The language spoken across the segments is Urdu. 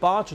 5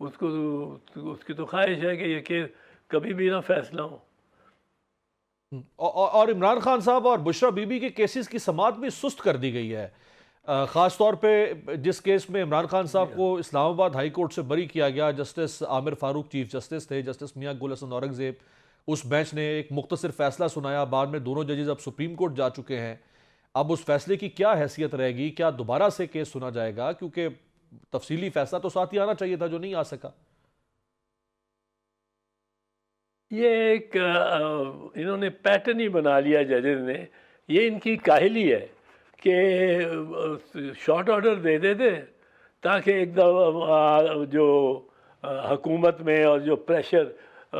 اس کی تو خواہش ہے کہ یہ کیس کبھی بھی نہ فیصلہ ہو. اور عمران خان صاحب اور بشرا بی بی کے کیسز کی سماعت بھی سست کر دی گئی ہے. خاص طور پہ جس کیس میں عمران خان صاحب کو اسلام آباد ہائی کورٹ سے بری کیا گیا، جسٹس عامر فاروق چیف جسٹس تھے، جسٹس میاں گل حسن اورنگزیب، اس بینچ نے ایک مختصر فیصلہ سنایا. بعد میں دونوں ججز اب سپریم کورٹ جا چکے ہیں. اب اس فیصلے کی کیا حیثیت رہے گی؟ کیا دوبارہ سے کیس سنا جائے گا؟ کیونکہ تفصیلی فیصلہ تو ساتھ ہی آنا چاہیے تھا جو نہیں آ سکا. یہ ایک انہوں نے پیٹرن ہی بنا لیا ججز نے. یہ ان کی کاہلی ہے کہ شارٹ آرڈر دے دیتے تاکہ ایک دفعہ جو حکومت میں اور جو پریشر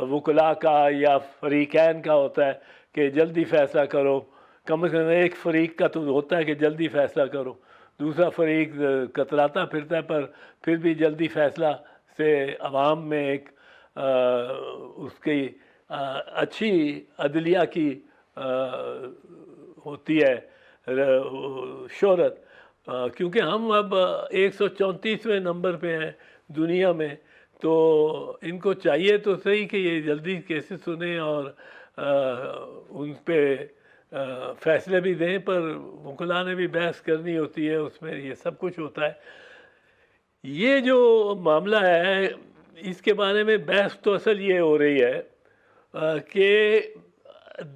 وکلاء کا یا فریقین کا ہوتا ہے کہ جلدی فیصلہ کرو، کم از کم ایک فریق کا تو ہوتا ہے کہ جلدی فیصلہ کرو، دوسرا فریق کتراتا پھرتا ہے، پر پھر بھی جلدی فیصلہ سے عوام میں ایک اس کی اچھی عدلیہ کی ہوتی ہے شہرت. کیونکہ ہم اب 134ویں نمبر پہ ہیں دنیا میں، تو ان کو چاہیے تو صحیح کہ یہ جلدی کیسز سنیں اور ان پہ فیصلے بھی دیں، پر وکلاء نے بھی بحث کرنی ہوتی ہے، اس میں یہ سب کچھ ہوتا ہے. یہ جو معاملہ ہے اس کے بارے میں بحث تو اصل یہ ہو رہی ہے کہ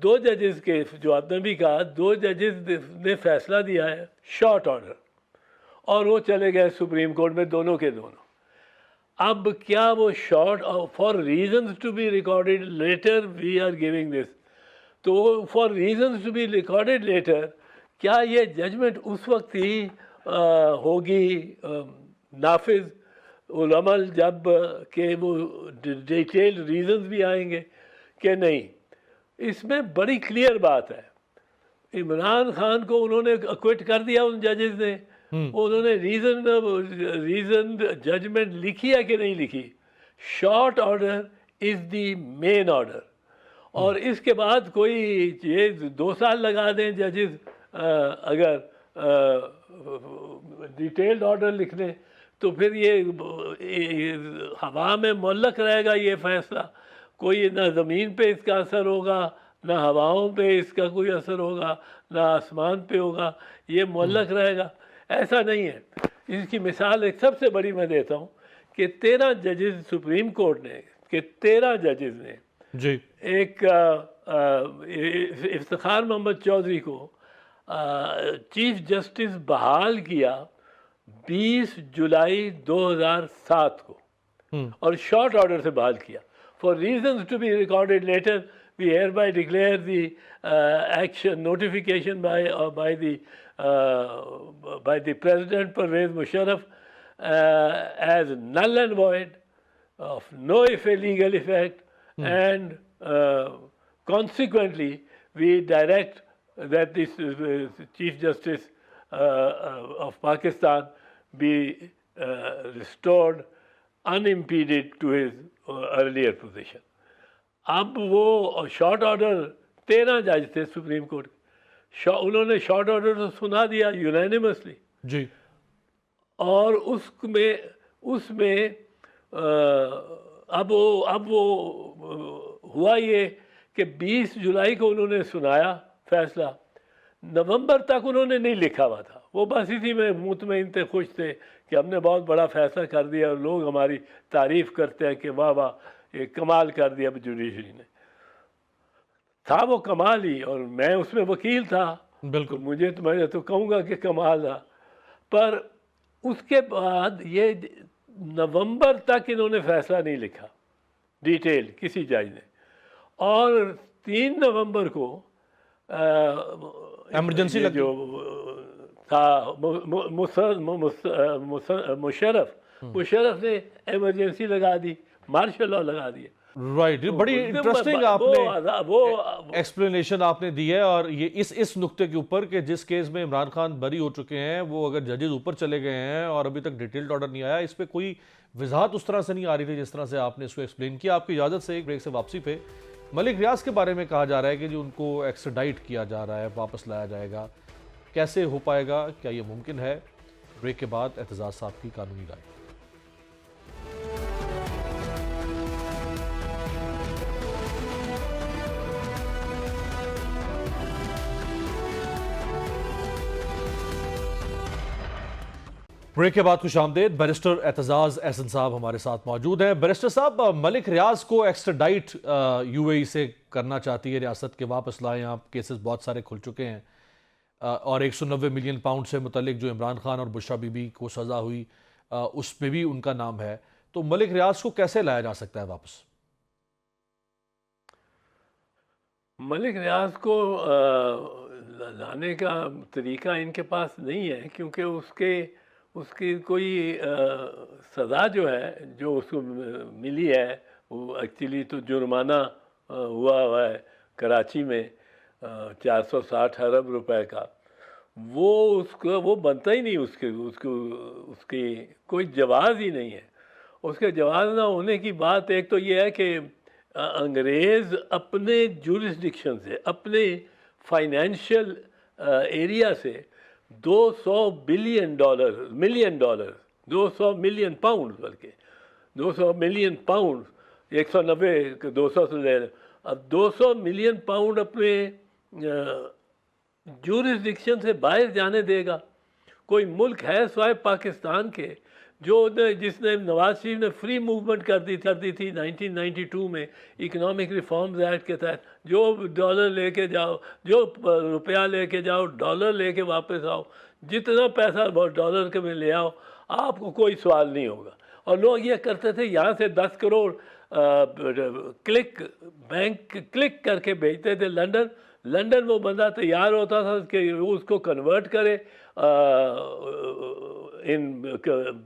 دو ججز کے، جو آپ نے بھی کہا، دو ججز نے فیصلہ دیا ہے شارٹ آرڈر، اور وہ چلے گئے سپریم کورٹ میں دونوں کے دونوں. اب کیا وہ short for reasons to be recorded later we are giving this, تو for reasons to be recorded later کیا یہ ججمنٹ اس وقت ہی ہوگی نافذ العمل جب کہ وہ ڈیٹیلڈ ریزنز بھی آئیں گے کہ نہیں؟ اس میں بڑی کلیئر بات ہے. عمران خان کو انہوں نے اکوٹ کر دیا ان ججز نے. انہوں نے ریزن ججمنٹ لکھی ہے کہ نہیں لکھی؟ Short order is the main order. اور اس کے بعد کوئی یہ 2 سال لگا دیں ججز اگر ڈیٹیلڈ آرڈر لکھنے، تو پھر یہ ہوا میں معلق رہے گا یہ فیصلہ. کوئی نہ زمین پہ اس کا اثر ہوگا، نہ ہواؤں پہ اس کا کوئی اثر ہوگا، نہ آسمان پہ ہوگا، یہ معلق رہے گا. ایسا نہیں ہے. اس کی مثال ایک سب سے بڑی میں دیتا ہوں کہ 13 ججز سپریم کورٹ نے، کہ 13 ججز نے جی ایک افتخار محمد چودھری کو چیف جسٹس بحال کیا 20 جولائی 2007 کو، اور شارٹ آرڈر سے بحال کیا. For reasons to be recorded later, we hereby declare the action notification by the President Pervez Musharraf as null and void, of no legal effect, and consequently we direct that this Chief Justice of Pakistan be restored unimpeded to his earlier position. اب وہ شارٹ آرڈر 13 جج تھے سپریم کورٹ کے، انہوں نے شارٹ آرڈر تو سنا دیا یونینیمسلی جی، اور اس میں اب وہ ہوا یہ کہ 20 جولائی کو انہوں نے سنایا فیصلہ. نومبر تک انہوں نے نہیں لکھا ہوا تھا. وہ بس اسی میں مطمئن تھے، خوش تھے کہ ہم نے بہت بڑا فیصلہ کر دیا، اور لوگ ہماری تعریف کرتے ہیں کہ واہ واہ یہ کمال کر دیا جوڈیشری نے. تھا وہ کمال ہی، اور میں اس میں وکیل تھا. بالکل. میں تو کہوں گا کہ کمال تھا. پر اس کے بعد یہ نومبر تک انہوں نے فیصلہ نہیں لکھا ڈیٹیل کسی جج نے، اور 3 نومبر کو ایمرجنسی جو تھا مشرف نے ایمرجنسی لگا دی، مارشل لاء لگا دیا. رائٹ، بڑی انٹرسٹنگ آپ نے ایکسپلینیشن آپ نے دی ہے. اور یہ اس نقطے کے اوپر کہ جس کیس میں عمران خان بری ہو چکے ہیں، وہ اگر ججز اوپر چلے گئے ہیں اور ابھی تک ڈیٹیلڈ آرڈر نہیں آیا، اس پہ کوئی وضاحت اس طرح سے نہیں آ رہی تھی جس طرح سے آپ نے اس کو ایکسپلین کیا. آپ کی اجازت سے ایک بریک سے واپسی پہ ملک ریاض کے بارے میں کہا جا رہا ہے کہ جو ان کو ایکسٹرڈائٹ کیا جا رہا ہے، واپس لایا جائے گا. کیسے ہو پائے گا؟ کیا یہ ممکن ہے؟ بریک کے بعد اعتزاز صاحب کی قانونی رائے. بریک کے بعد خوش آمدید. بیرسٹر اعتزاز احسن صاحب ہمارے ساتھ موجود ہیں. بیرسٹر صاحب، ملک ریاض کو ایکسٹراڈائٹ یو اے ای سے کرنا چاہتی ہے ریاست کے واپس لائیں. آپ کیسز بہت سارے کھل چکے ہیں اور 190 ملین پاؤنڈ سے متعلق جو عمران خان اور بشرا بی بی کو سزا ہوئی اس پہ بھی ان کا نام ہے. تو ملک ریاض کو کیسے لایا جا سکتا ہے واپس؟ ملک ریاض کو لانے کا طریقہ ان کے پاس نہیں ہے، کیونکہ اس کی کوئی سزا جو ہے جو اس کو ملی ہے وہ ایکچولی تو جرمانہ ہوا ہے کراچی میں 460 ارب روپے کا. وہ بنتا ہی نہیں. اس کی کوئی جواز ہی نہیں ہے. اس کے جواز نہ ہونے کی بات ایک تو یہ ہے کہ انگریز اپنے جورسڈکشن سے، اپنے فائنینشیل ایریا سے 200 ملین ڈالر 200 ملین پاؤنڈ، بلکہ 200 ملین پاؤنڈ، 190 200 سے لے لیں. اب 200 ملین پاؤنڈ اپنے جورسڈکشن سے باہر جانے دے گا؟ کوئی ملک ہے سوائے پاکستان کے جس نے نواز شریف نے فری موومنٹ کر دی تھی 1992 میں اکنامک ریفارمز ایکٹ کے تحت؟ جو ڈالر لے کے جاؤ، جو روپیہ لے کے جاؤ، ڈالر لے کے واپس آؤ، جتنا پیسہ ڈالر کے میں لے آؤ، آپ کو کوئی سوال نہیں ہوگا. اور لوگ یہ کرتے تھے، یہاں سے 10 کروڑ بینک کلک کر کے بھیجتے تھے لنڈن وہ بندہ تیار ہوتا تھا کہ اس کو کنورٹ کرے ان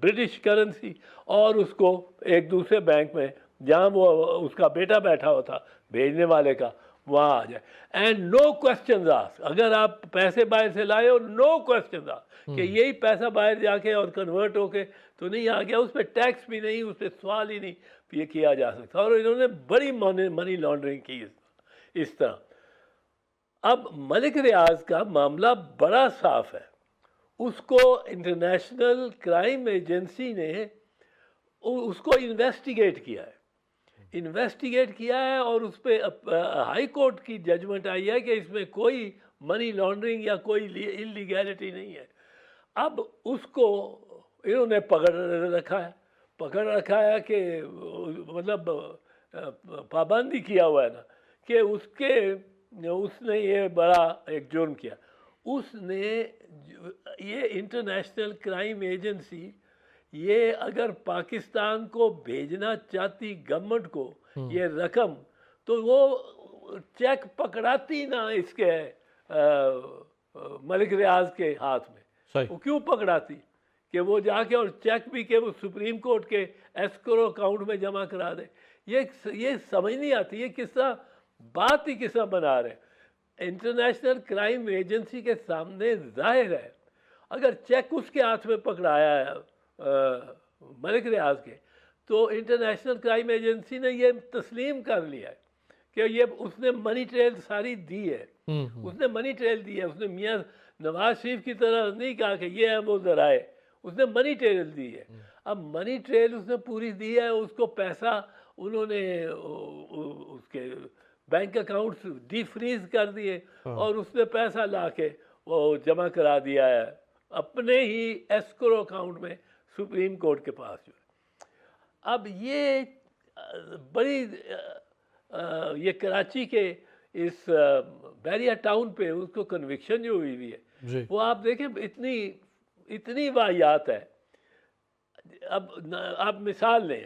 برٹش کرنسی اور اس کو ایک دوسرے بینک میں جہاں وہ اس کا بیٹا بیٹھا ہوتا بھیجنے والے کا، وہاں آ جائے. And no questions ask. اگر آپ پیسے باہر سے لائے ہو، نو کوسچنز آسک کہ یہی پیسہ باہر جا کے اور کنورٹ ہو کے تو نہیں آ گیا. اس پہ ٹیکس بھی نہیں، اس پہ سوال ہی نہیں یہ کیا جا سکتا. اور انہوں نے بڑی منی لانڈرنگ کی اس طرح. اب ملک ریاض کا معاملہ بڑا صاف ہے. اس کو انٹرنیشنل کرائم ایجنسی نے اس کو انویسٹیگیٹ کیا ہے اور اس پہ ہائی کورٹ کی ججمنٹ آئی ہے کہ اس میں کوئی منی لانڈرنگ یا کوئی انلیگیلٹی نہیں ہے. اب اس کو انہوں نے پکڑ رکھا ہے کہ مطلب پابندی کیا ہوا ہے نا کہ اس نے یہ بڑا ایک جرم کیا. اس نے یہ انٹرنیشنل کرائم ایجنسی یہ اگر پاکستان کو بھیجنا چاہتی گورنمنٹ کو یہ رقم، تو وہ چیک پکڑاتی نہ اس کے ملک ریاض کے ہاتھ میں. وہ کیوں پکڑاتی کہ وہ جا کے اور چیک بھی کہ وہ سپریم کورٹ کے ایسکرو اکاؤنٹ میں جمع کرا دے؟ یہ سمجھ نہیں آتی. یہ کس طرح بات ہی کس طرح بنا رہے. انٹرنیشنل کرائم ایجنسی کے سامنے ظاہر ہے اگر چیک اس کے ہاتھ میں پکڑایا ہے ملک ریاض کے، تو انٹرنیشنل کرائم ایجنسی نے یہ تسلیم کر لیا ہے کہ یہ اس نے منی ٹریل ساری دی ہے. اس نے منی ٹریل دی ہے. اس نے میاں نواز شریف کی طرح نہیں کہا کہ یہ ہے وہ ذرائع. اس نے منی ٹریل دی ہے. اب منی ٹریل اس نے پوری دی ہے. اس کو پیسہ انہوں نے اس کے بینک اکاؤنٹس ڈی فریز کر دیے اور اس نے پیسہ لا کے وہ جمع کرا دیا ہے اپنے ہی ایسکرو اکاؤنٹ میں سپریم کورٹ کے پاس جو ہے. اب یہ بڑی یہ کراچی کے اس بیریا ٹاؤن پہ اس کو کنوکشن جو ہوئی ہے وہ آپ دیکھیں اتنی واحیات ہے. اب آپ مثال لیں،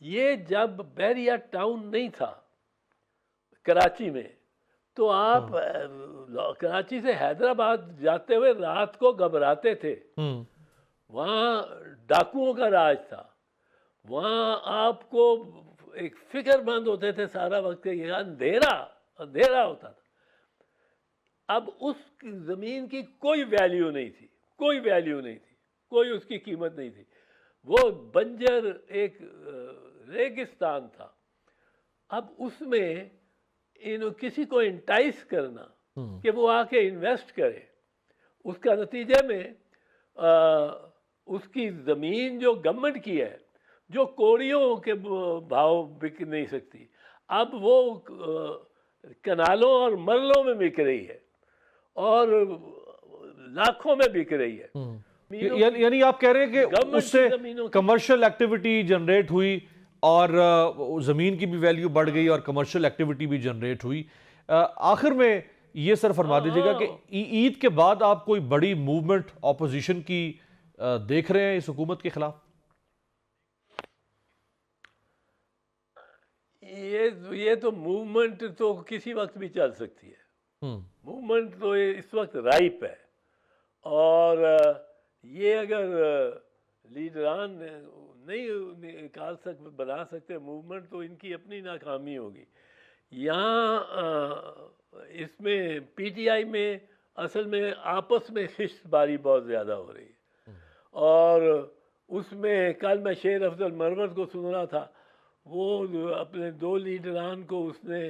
یہ جب بیریا ٹاؤن نہیں تھا کراچی میں، تو آپ کراچی سے حیدرآباد جاتے ہوئے رات کو گھبراتے تھے. وہاں ڈاکوؤں کا راج تھا. وہاں آپ کو ایک فکر مند ہوتے تھے سارا وقت، یہ اندھیرا ہوتا تھا. اب اس زمین کی کوئی ویلیو نہیں تھی، کوئی اس کی قیمت نہیں تھی. وہ بنجر ایک ریگستان تھا. اب اس میں کسی کو انٹائس کرنا کہ وہ آ کے انویسٹ کرے، اس کا نتیجے میں اس کی زمین جو گورنمنٹ کی ہے جو کوڑیوں کے بھاؤ بک نہیں سکتی، اب وہ کنالوں اور مرلوں میں بک رہی ہے اور لاکھوں میں بک رہی ہے. یعنی آپ کہہ رہے ہیں کہ اس سے کمرشل ایکٹیویٹی جنریٹ ہوئی اور زمین کی بھی ویلیو بڑھ گئی اور کمرشل ایکٹیویٹی بھی جنریٹ ہوئی. آخر میں یہ سر فرما دیجیے گا کہ عید کے بعد آپ کوئی بڑی موومنٹ اپوزیشن کی دیکھ رہے ہیں اس حکومت کے خلاف؟ یہ تو موومنٹ تو کسی وقت بھی چل سکتی ہے. موومنٹ تو اس وقت رائپ ہے، اور یہ اگر لیڈران نہیں بنا سکتے موومنٹ تو ان کی اپنی ناکامی ہوگی. یہاں اس میں پی ٹی آئی میں اصل میں آپس میں خشت باری بہت زیادہ ہو رہی ہے، اور اس میں کل میں شیر افضل مرمت کو سن رہا تھا، وہ اپنے دو لیڈران کو اس نے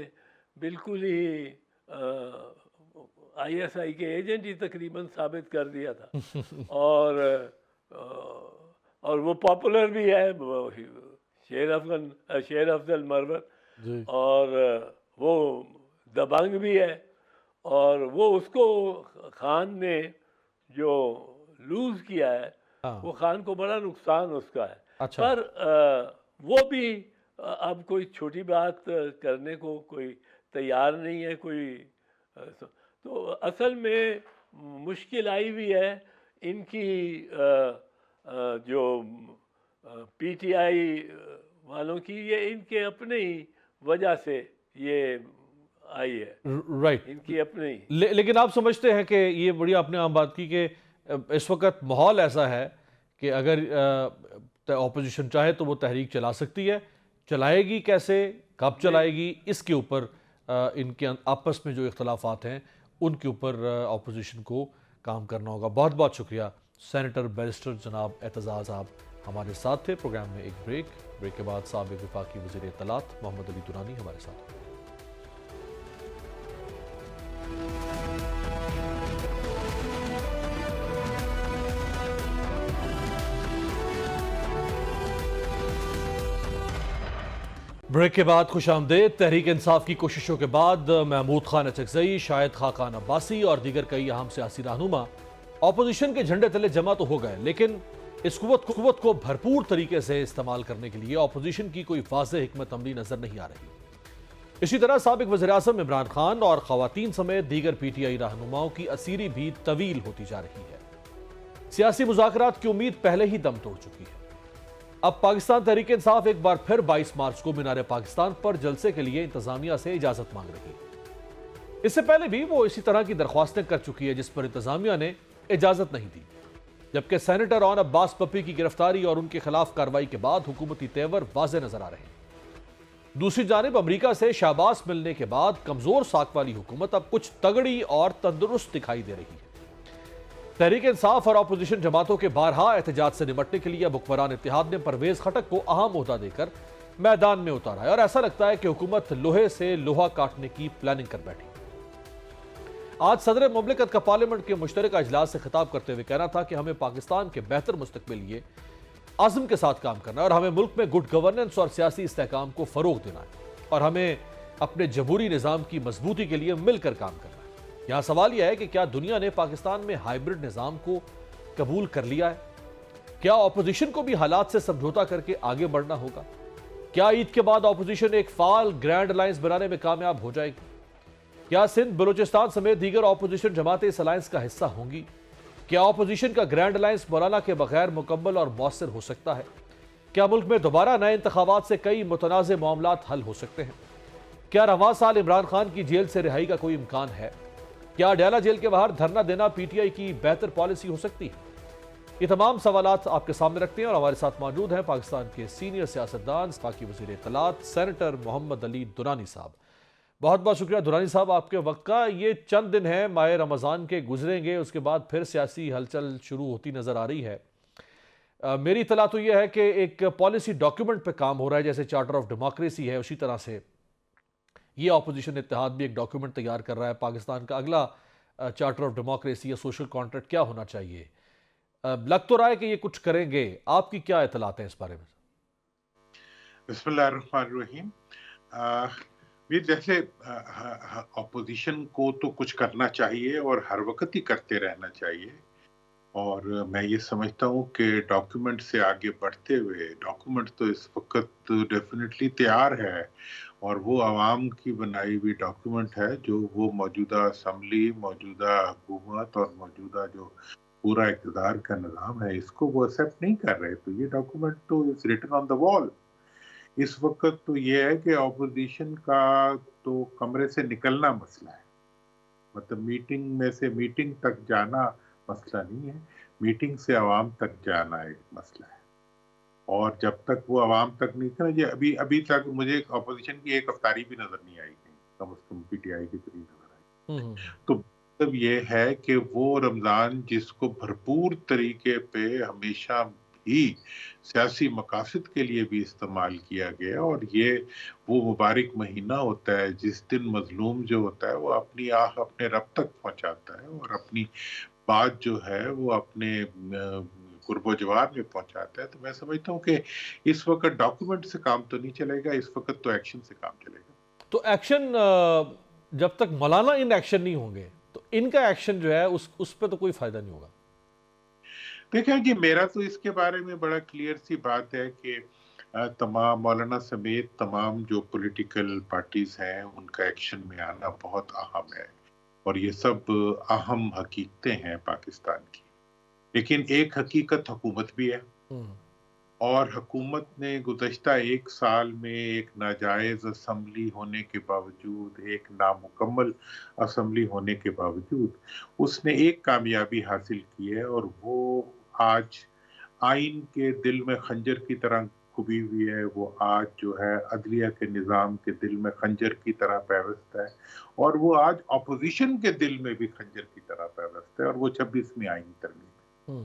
بالکل ہی آئی ایس آئی کے ایجنٹ ہی تقریباً ثابت کر دیا تھا. اور وہ پاپولر بھی ہے شیر افضل مرمت، اور وہ دبنگ بھی ہے، اور وہ اس کو خان نے جو لوز کیا ہے وہ خان کو بڑا نقصان اس کا ہے. پر وہ بھی اب کوئی چھوٹی بات کرنے کو کوئی تیار نہیں ہے کوئی. تو اصل میں مشکل آئی ہوئی ہے ان کی جو پی ٹی آئی والوں کی، یہ ان کے اپنے ہی وجہ سے یہ آئی ہے. رائٹ، ان کی اپنے ہی. لیکن آپ سمجھتے ہیں کہ یہ بڑی آپ نے عام بات کی کہ اس وقت ماحول ایسا ہے کہ اگر اپوزیشن چاہے تو وہ تحریک چلا سکتی ہے، چلائے گی کیسے، کب چلائے گی، اس کے اوپر ان کے آپس میں جو اختلافات ہیں ان کے اوپر اپوزیشن کو کام کرنا ہوگا. بہت بہت شکریہ سینیٹر بیرسٹر جناب اعتزاز صاحب ہمارے ساتھ تھے. پروگرام میں ایک بریک کے بعد سابق وفاقی وزیر اطلاعات محمد علی درانی ہمارے ساتھ. بریک کے بعد خوش آمدید. تحریک انصاف کی کوششوں کے بعد محمود خان اچکزئی، شاہد خاقان عباسی اور دیگر کئی اہم سیاسی رہنما اپوزیشن کے جھنڈے تلے جمع تو ہو گئے، لیکن اس قوت کو بھرپور طریقے سے استعمال کرنے کے لیے اپوزیشن کی کوئی واضح حکمت عملی نظر نہیں آ رہی. اسی طرح سابق وزیر اعظم عمران خان اور خواتین سمیت دیگر پی ٹی آئی رہنماؤں کی اسیری بھی طویل ہوتی جا رہی ہے. سیاسی مذاکرات کی امید پہلے ہی دم توڑ چکی ہے. اب پاکستان تحریک انصاف ایک بار پھر 22 مارچ کو مینار پاکستان پر جلسے کے لیے انتظامیہ سے اجازت مانگ رہی ہے. اس سے پہلے بھی وہ اسی طرح کی درخواستیں کر چکی ہے جس پر انتظامیہ نے اجازت نہیں دی، جبکہ سینیٹر اون عباس پپی کی گرفتاری اور ان کے خلاف کارروائی کے بعد حکومتی تیور واضح نظر آ رہے ہیں. دوسری جانب امریکہ سے شاباس ملنے کے بعد کمزور ساکھ والی حکومت اب کچھ تگڑی اور تندرست دکھائی دے رہی ہے. تحریک انصاف اور اپوزیشن جماعتوں کے بارہا احتجاج سے نمٹنے کے لیے اب حکمران اتحاد نے پرویز خٹک کو اہم عہدہ دے کر میدان میں اتارا ہے، اور ایسا لگتا ہے کہ حکومت لوہے سے لوہا کاٹنے کی پلاننگ کر بیٹھی. آج صدر مملکت کا پارلیمنٹ کے مشترکہ اجلاس سے خطاب کرتے ہوئے کہنا تھا کہ ہمیں پاکستان کے بہتر مستقبل لیے عزم کے ساتھ کام کرنا ہے، اور ہمیں ملک میں گڈ گورننس اور سیاسی استحکام کو فروغ دینا ہے، اور ہمیں اپنے جمہوری نظام کی مضبوطی کے لیے مل کر کام کرنا ہے. یہاں سوال یہ ہے کہ کیا دنیا نے پاکستان میں ہائیبرڈ نظام کو قبول کر لیا ہے؟ کیا اپوزیشن کو بھی حالات سے سمجھوتا کر کے آگے بڑھنا ہوگا؟ کیا عید کے بعد اپوزیشن ایک فعال گرینڈ الائنس بنانے میں کامیاب ہو جائے گی؟ کیا سندھ بلوچستان سمیت دیگر اپوزیشن جماعتیں اس الائنس کا حصہ ہوں گی؟ کیا اپوزیشن کا گرینڈ الائنس مولانا کے بغیر مکمل اور مؤثر ہو سکتا ہے؟ کیا ملک میں دوبارہ نئے انتخابات سے کئی متنازع معاملات حل ہو سکتے ہیں؟ کیا رواں سال عمران خان کی جیل سے رہائی کا کوئی امکان ہے؟ کیا ڈیالہ جیل کے باہر دھرنا دینا پی ٹی آئی کی بہتر پالیسی ہو سکتی ہے؟ یہ تمام سوالات آپ کے سامنے رکھتے ہیں، اور ہمارے ساتھ موجود ہیں پاکستان کے سینئر سیاستدان وفاقی وزیر اطلاعات سینیٹر محمد علی درانی صاحب. بہت بہت شکریہ درانی صاحب آپ کے وقت کا. یہ چند دن ہیں ماہ رمضان کے گزریں گے، اس کے بعد پھر سیاسی ہلچل شروع ہوتی نظر آ رہی ہے. میری اطلاع تو یہ ہے کہ ایک پالیسی ڈاکیومنٹ پہ کام ہو رہا ہے، جیسے چارٹر آف ڈیموکریسی ہے اسی طرح سے یہ اپوزیشن اتحاد بھی ایک ڈاکیومنٹ تیار کر رہا ہے. پاکستان کا اگلا چارٹر آف ڈیموکریسی یا سوشل کانٹریکٹ کیا ہونا چاہیے؟ لگ تو رہا ہے کہ یہ کچھ کریں گے. آپ کی کیا اطلاعات ہیں اس بارے میں؟ بسم اللہ الرحمن الرحیم. جیسے اپوزیشن کو تو کچھ کرنا چاہیے اور ہر وقت ہی کرتے رہنا چاہیے. اور میں یہ سمجھتا ہوں کہ ڈاکیومنٹ سے آگے بڑھتے ہوئے ڈاکیومنٹ تو اس وقت ڈیفینیٹلی تیار ہے، اور وہ عوام کی بنائی ہوئی ڈاکیومنٹ ہے جو وہ موجودہ اسمبلی، موجودہ حکومت اور موجودہ جو پورا اقتدار کا نظام ہے اس کو وہ ایکسیپٹ نہیں کر رہے. تو یہ ڈاکیومنٹ تو از ریٹن آن دا وال. اس وقت تو یہ ہے کہ اپوزیشن کا تو کمرے سے نکلنا مسئلہ ہے، مطلب میٹنگ میں سے میٹنگ تک جانا مسئلہ نہیں ہے، میٹنگ سے عوام تک جانا ایک مسئلہ ہے. اور جب تک وہ عوام تک نہیں تھا، یہ ابھی تک مجھے اپوزیشن کی ایک افطاری بھی نظر نہیں آئی کہیں، کم از کم پی ٹی آئی کی تو نہیں نظر آئی. تو مطلب یہ ہے کہ وہ رمضان جس کو بھرپور طریقے پہ ہمیشہ ہی سیاسی مقاصد کے لیے بھی استعمال کیا گیا، اور یہ وہ مبارک مہینہ ہوتا ہے جس دن مظلوم جو ہوتا ہے وہ اپنی آہ اپنے رب تک پہنچاتا ہے اور اپنی بات جو ہے وہ اپنے قرب و جوار میں پہنچاتا ہے. تو میں سمجھتا ہوں کہ اس وقت ڈاکیومنٹ سے کام تو نہیں چلے گا، اس وقت تو ایکشن سے کام چلے گا. تو ایکشن جب تک مولانا ان ایکشن نہیں ہوں گے تو ان کا ایکشن جو ہے اس پہ تو کوئی فائدہ نہیں ہوگا. دیکھیں جی، میرا تو اس کے بارے میں بڑا کلیئر سی بات ہے کہ تمام مولانا سمیت تمام جو پولیٹیکل پارٹیز ہیں ان کا ایکشن میں آنا بہت اہم ہے، اور یہ سب اہم حقیقتیں ہیں پاکستان کی. لیکن ایک حقیقت حکومت بھی ہے، اور حکومت نے گزشتہ ایک سال میں ایک ناجائز اسمبلی ہونے کے باوجود، ایک نامکمل اسمبلی ہونے کے باوجود اس نے ایک کامیابی حاصل کی ہے، اور وہ آج آئین کے دل میں خنجر کی طرح کھبی ہوئی ہے. وہ آج جو ہے عدلیہ کے نظام کے دل میں خنجر کی طرح پیوست ہے، اور وہ آج اپوزیشن کے دل میں بھی خنجر کی طرح پیوست ہے، اور وہ 26ویں آئینی ترمیم ہے.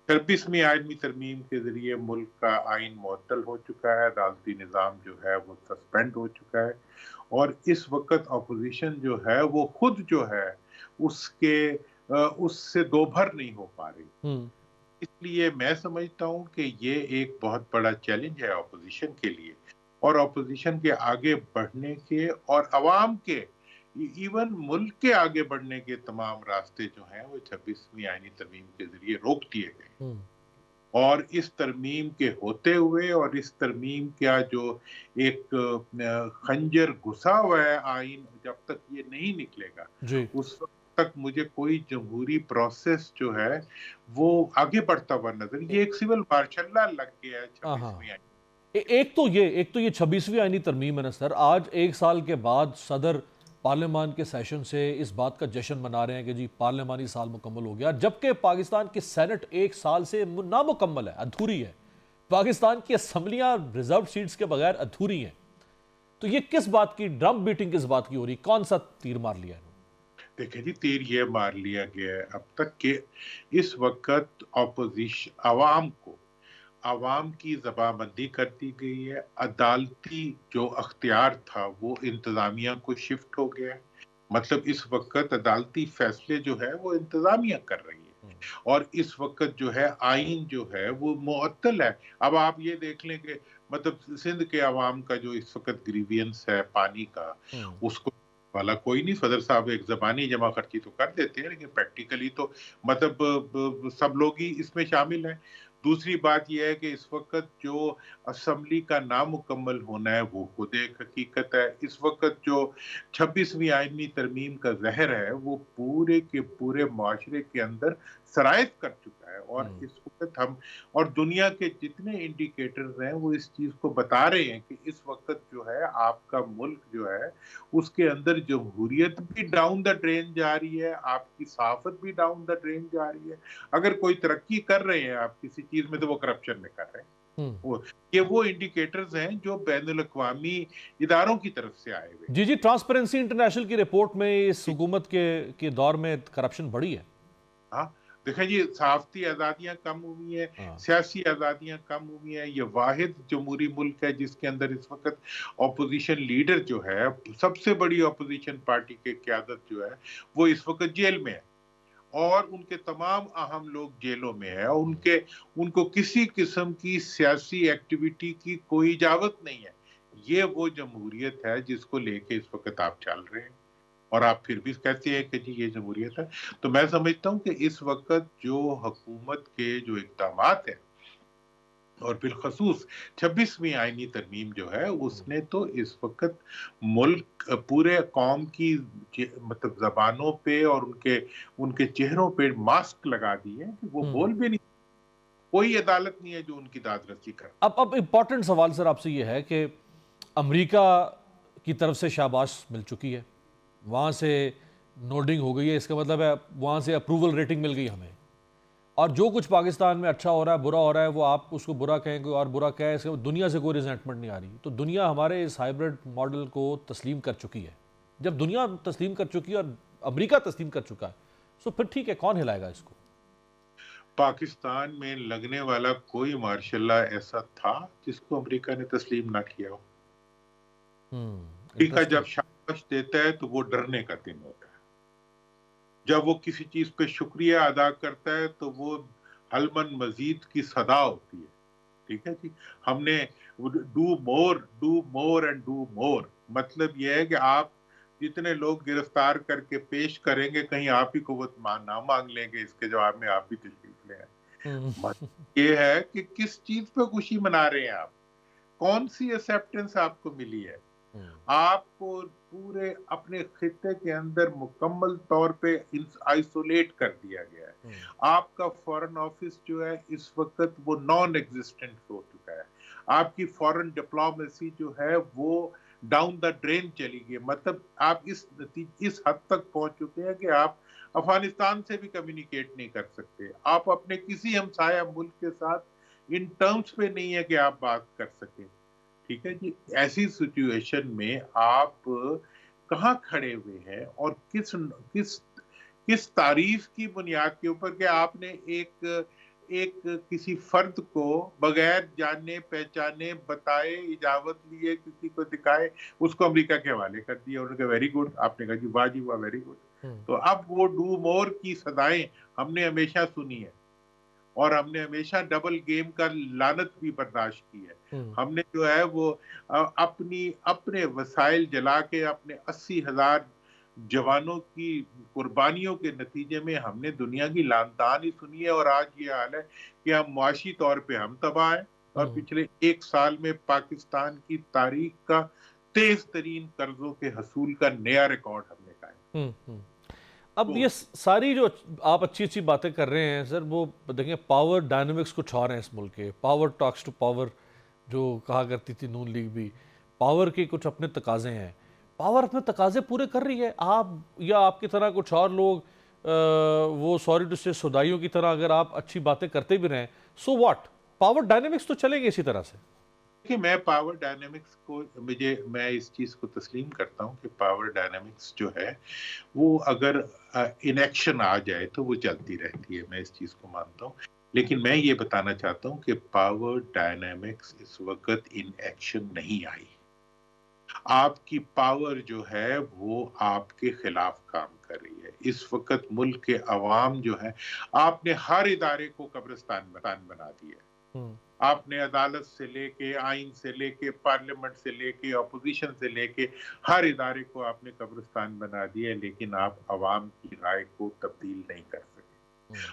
26ویں آئینی ترمیم کے ذریعے ملک کا آئین معطل ہو چکا ہے، عدالتی نظام جو ہے وہ سسپینڈ ہو چکا ہے، اور اس وقت اپوزیشن جو ہے وہ خود جو ہے اس سے دو بھر نہیں ہو پا رہی. اس لیے میں سمجھتا ہوں کہ یہ ایک بہت بڑا چیلنج ہے اپوزیشن کے لیے، اور اپوزیشن کے آگے بڑھنے کے اور عوام کے ایون ملک کے آگے بڑھنے کے تمام راستے جو ہیں وہ 26ویں آئینی ترمیم کے ذریعے روک دیے گئے. اور اس ترمیم کے ہوتے ہوئے اور اس ترمیم کا جو ایک خنجر گھسا ہوا ہے آئین، جب تک یہ نہیں نکلے گا اس وقت تک مجھے کوئی جمہوری پروسیس جو ہے وہ آگے بڑھتا ہوا نظر. یہ ایک سول مارشل لا لگ گیا ہے 26ویں آئین. ایک تو یہ 26ویں آئینی ترمیم ہے نا سر. آج ایک سال کے بعد صدر پارلیمان کے سیشن سے اس بات کا جشن منا رہے ہیں کہ جی پارلیمانی سال مکمل ہو گیا، جبکہ پاکستان کی سینٹ ایک سال سے نامکمل ہے، ادھوری ہے. پاکستان کی اسمبلیاں ریزرو سیٹس کے بغیر ادھوری ہیں. تو یہ کس بات کی ڈرم بیٹنگ کس بات کی ہو رہی؟ کون سا تیر مار لیا ہے؟ دیکھیں جی، تیر یہ مار لیا گیا ہے اب تک کہ اس وقت اپوزیشن عوام کی زبان بندی کر دی گئی ہے. عدالتی جو اختیار تھا وہ انتظامیہ کو شفٹ ہو گیا ہے. مطلب اس وقت عدالتی فیصلے جو ہے وہ انتظامیہ کر رہی ہے، اور اس وقت جو ہے آئین جو ہے وہ معطل ہے. اب آپ یہ دیکھ لیں کہ مطلب سندھ کے عوام کا جو اس وقت گریوینس ہے پانی کا، اس کو والا کوئی نہیں. صدر صاحب ایک زبانی جمع خرچی تو کر دیتے ہیں، لیکن پریکٹیکلی تو مطلب سب لوگ ہی اس میں شامل ہیں. دوسری بات یہ ہے کہ اس وقت جو اسمبلی کا نامکمل ہونا ہے وہ خود ایک حقیقت ہے. اس وقت جو 26ویں آئینی ترمیم کا زہر ہے وہ پورے کے پورے معاشرے کے اندر سرایت کر چکا ہے، اور اس وقت ہم اور دنیا کے جتنے انڈیکیٹرز ہیں وہ اس چیز کو بتا رہے ہیں کہ اس وقت جو ہے آپ کا ملک جو ہے اس کے اندر جمہوریت بھی ڈاؤن دا ڈرین جا رہی ہے، آپ کی صحافت بھی ڈاؤن دا ڈرین جا رہی ہے. اگر کوئی ترقی کر رہے ہیں آپ کسی چیز میں تو وہ کرپشن میں کر رہے ہیں. یہ وہ انڈیکیٹرز ہیں جو بین الاقوامی اداروں کی طرف سے آئے ہوئے. جی ٹرانسپیرنسی انٹرنیشنل کی رپورٹ میں اس حکومت کے دور میں کرپشن بڑھی ہے. ہاں دیکھیں جی، صحافتی آزادیاں کم ہوئی ہیں، سیاسی آزادیاں کم ہوئی ہیں. یہ واحد جمہوری ملک ہے جس کے اندر اس وقت اپوزیشن لیڈر جو ہے، سب سے بڑی اپوزیشن پارٹی کی قیادت جو ہے وہ اس وقت جیل میں ہے، اور ان کے تمام اہم لوگ جیلوں میں ہیں. ان کو کسی قسم کی سیاسی ایکٹیویٹی کی کوئی اجازت نہیں ہے. یہ وہ جمہوریت ہے جس کو لے کے اس وقت آپ چل رہے ہیں. اور آپ پھر بھی کہتے ہیں کہ جی یہ جمہوریت ہے. تو میں سمجھتا ہوں کہ اس وقت جو حکومت کے جو اقدامات ہیں اور بالخصوص 26ویں آئینی ترمیم جو ہے اس نے تو اس وقت ملک پورے قوم کی مطلب زبانوں پہ اور ان کے چہروں پہ ماسک لگا دی ہے کہ وہ بول بھی نہیں. کوئی عدالت نہیں ہے جو ان کی داد رسی کر. اب امپورٹنٹ سوال سر آپ سے یہ ہے کہ امریکہ کی طرف سے شاباش مل چکی ہے، وہاں سے نوڈنگ ہو گئی ہے، اس کا مطلب ہے وہاں سے اپروول ریٹنگ مل گئی ہمیں، اور جو کچھ پاکستان میں اچھا ہو رہا ہے برا ہو رہا ہے وہ آپ اس کو برا کہیں کوئی اور برا کہے، اس کے دنیا سے کوئی ریزنٹمنٹ نہیں آ رہی. تو دنیا ہمارے اس ہائیبرڈ ماڈل کو تسلیم کر چکی ہے. جب دنیا تسلیم کر چکی ہے اور امریکہ تسلیم کر چکا ہے تو پھر ٹھیک ہے، کون ہلائے گا اس کو؟ پاکستان میں لگنے والا کوئی مارشل لا ایسا تھا جس کو امریکہ نے تسلیم نہ کیا ہو. امریکہ جب شاباش دیتا ہے تو وہ ڈرنے کا دن ہوتا ہے. جب وہ کسی چیز پہ شکریہ ادا کرتا ہے تو وہ حلمن مزید کی صدا ہوتی ہے. ٹھیک ہے جی. ہم نے do more and do more. مطلب یہ ہے کہ آپ جتنے لوگ گرفتار کر کے پیش کریں گے کہیں آپ ہی کو وہ نہ مانگ لیں گے، اس کے جواب میں آپ بھی تشریف لے آئیں. یہ ہے کہ کس چیز پہ خوشی منا رہے ہیں آپ، کون سی ایکسیپٹنس آپ کو ملی ہے. آپ کو پورے اپنے خطے کے اندر مکمل طور پہ آئسولیٹ کر دیا گیا ہے. آپ کا فورن آفس جو ہے اس وقت وہ نان ایگزسٹنٹ ہو چکا ہے. آپ کی فورن ڈپلومیسی جو ہے وہ ڈاؤن دا ڈرین چلی گئی. مطلب آپ اس حد تک پہنچ چکے ہیں کہ آپ افغانستان سے بھی کمیونیکیٹ نہیں کر سکتے. آپ اپنے کسی ہمسایہ ملک کے ساتھ ان ٹرمز پہ نہیں ہے کہ آپ بات کر سکیں. ٹھیک ہے جی. ایسی سچویشن میں آپ کہاں کھڑے ہوئے ہیں اور کس تعریف کی بنیاد کے اوپر کہ آپ نے ایک کسی فرد کو بغیر جاننے پہچانے بتائے اجازت لیے کسی کو دکھائے اس کو امریکہ کے حوالے کر دیا. انہوں نے کہا ویری گڈ. آپ نے کہا جی واہ جی واہ ویری گڈ. تو اب وہ ڈو مور کی صدائیں ہم نے ہمیشہ سنی ہے اور ہم نے ہمیشہ ڈبل گیم کا لعنت بھی برداشت کی ہے. ہم نے جو ہے وہ اپنے وسائل جلا کے اپنے 80,000 جوانوں کی قربانیوں کے نتیجے میں ہم نے دنیا کی لعن طعن ہی سنی ہے. اور آج یہ حال ہے کہ ہم معاشی طور پہ ہم تباہ ہیں اور پچھلے 1 سال میں پاکستان کی تاریخ کا تیز ترین قرضوں کے حصول کا نیا ریکارڈ ہم نے قائم. اب یہ ساری جو آپ اچھی باتیں کر رہے ہیں سر، وہ دیکھیں پاور ڈائنامکس کچھ اور ہیں اس ملک کے. پاور ٹاکس ٹو پاور جو کہا کرتی تھی نون لیگ بھی، پاور کے کچھ اپنے تقاضے ہیں. پاور اپنے تقاضے پورے کر رہی ہے. آپ یا آپ کی طرح کچھ اور لوگ وہ سوری ٹو سے سودائیوں کی طرح اگر آپ اچھی باتیں کرتے بھی رہیں سو واٹ، پاور ڈائنامکس تو چلیں گے اسی طرح سے. کہ میں پاور ڈائنامکس کو میں اس چیز کو تسلیم کرتا ہوں کہ پاور ڈائنامکس جو ہے وہ اگر ان ایکشن آ جائے تو وہ چلتی رہتی ہے. میں اس چیز کو مانتا ہوں. لیکن میں یہ بتانا چاہتا ہوں کہ پاور ڈائنامکس اس وقت ان ایکشن نہیں آئی. آپ کی پاور جو ہے وہ آپ کے خلاف کام کر رہی ہے. اس وقت ملک کے عوام جو ہے، آپ نے ہر ادارے کو قبرستان بنا دیا. آپ نے عدالت سے لے کے آئین سے لے کے پارلیمنٹ سے لے کے اپوزیشن سے لے کے ہر ادارے کو آپ نے قبرستان بنا دیا. لیکن آپ عوام کی رائے کو تبدیل نہیں کر سکے.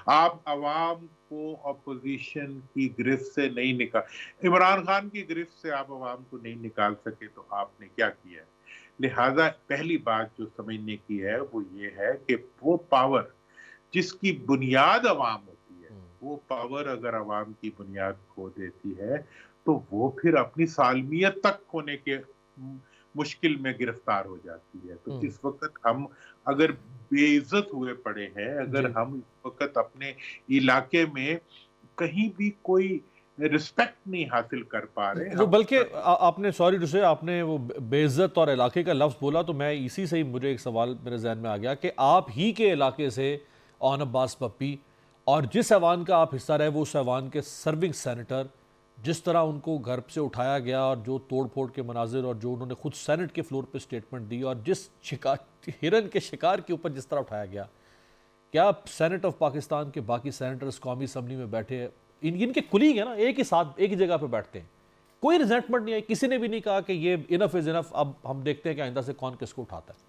آپ عوام کو اپوزیشن کی گرفت سے نہیں عمران خان کی گرفت سے آپ عوام کو نہیں نکال سکے تو آپ نے کیا کیا ہے؟ لہذا پہلی بات جو سمجھنے کی ہے وہ یہ ہے کہ وہ پاور جس کی بنیاد عوام ہوتی ہے، وہ پاور اگر عوام کی بنیاد کھو دیتی ہے تو وہ پھر اپنی سالمیت تک کھونے کے مشکل میں گرفتار ہو جاتی ہے. تو اس وقت ہم اگر بے عزت ہوئے پڑے ہیں، اگر ہم اس وقت اپنے علاقے میں کہیں بھی کوئی رسپیکٹ نہیں حاصل کر پا رہے. وہ بلکہ آپ نے سوری ٹو سے آپ نے وہ بے عزت اور علاقے کا لفظ بولا تو میں اسی سے ہی مجھے ایک سوال میرے ذہن میں آ گیا کہ آپ ہی کے علاقے سے اون عباس پپی اور جس ایوان کا آپ حصہ رہے وہ اس ایوان کے سرونگ سینیٹر، جس طرح ان کو گھر سے اٹھایا گیا اور جو توڑ پھوڑ کے مناظر اور جو انہوں نے خود سینٹ کے فلور پہ سٹیٹمنٹ دی اور جس ہرن کے شکار کے اوپر جس طرح اٹھایا گیا، کیا سینٹ آف پاکستان کے باقی سینیٹرز قومی اسمبلی میں بیٹھے ان کے کلیگ ہیں نا، ایک ہی ساتھ ایک ہی جگہ پہ بیٹھتے ہیں، کوئی ریزنٹمنٹ نہیں ہے، کسی نے بھی نہیں کہا کہ یہ انف از انف، اب ہم دیکھتے ہیں کہ آئندہ سے کون کس کو اٹھاتا ہے.